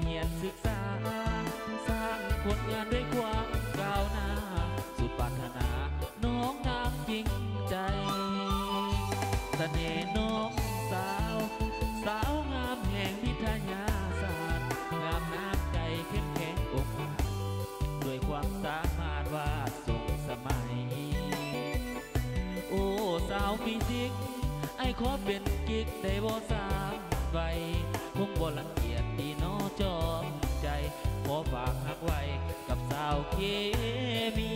เรียนศึกษาสร้างผลงานด้วยความก้าวหน้าสุดปรารถนาน้องนางจริงใจเสน่ห์น้องสาวสาวงามแห่งวิทยาศาสตร์งามน้ำใจเข้มแข็งอกหักด้วยความสามารถวาดส่งสมัยโอ้สาวฟิสิกส์ไอ้ขอเป็นกิ๊กได้บ่สามใบคงบ่รังเกียจตีน้อจอมใจขอฝากหักไว้กับสาวเคมี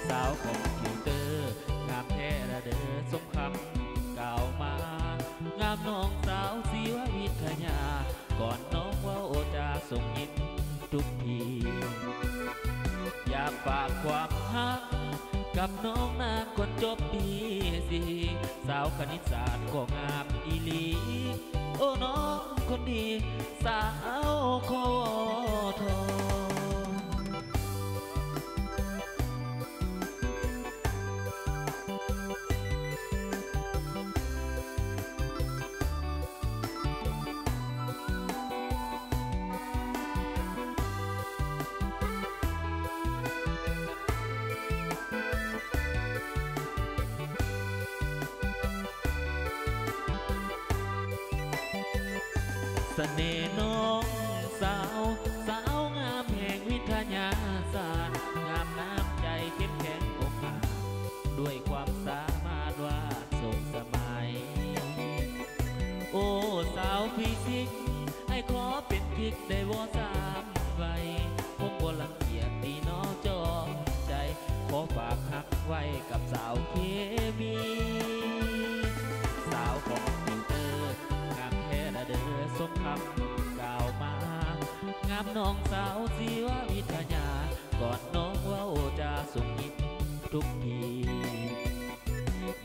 สาวของคิวเตอร์งามแท้ระเด้อสมคำกล่าวมางามน้องสาวศิววิทยาก่อนน้องว่าโอจาส่งยิ้มทุกทีอยากฝากความฮักกับน้องนานก่อนจบปีสี่สาวคณิตศาสตร์ก็งามอีหลีโอ้น้องคนดีสาวโคทอเสน่ห์น้องสาวสาวงามแห่งวิทยาศาสตร์งามน้ำใจเข้มแข็งอกหักด้วยความสามารถวาดส่งสมัยโอ้สาวฟิสิกส์ให้ขอเป็นกิ๊กได้บ่สามใบคงบ่รังเกียจตีน้อจอมใจขอฝากหักไว้กับสาวเคมีสาวของฟิวเตอร์งามแท้ระเด้อสมคำกล่าวมางามน้องสาวศิววิทยาก่อนน้องว่าโอจาส่งยิ้มทุกที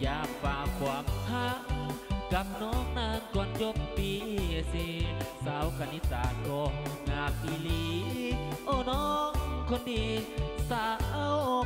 อยากฝากความฮักกับน้องนานก่อนจบปีสี่สาวคณิตศาสตร์ก็งามอีหลีโอ้น้องคนดีสาว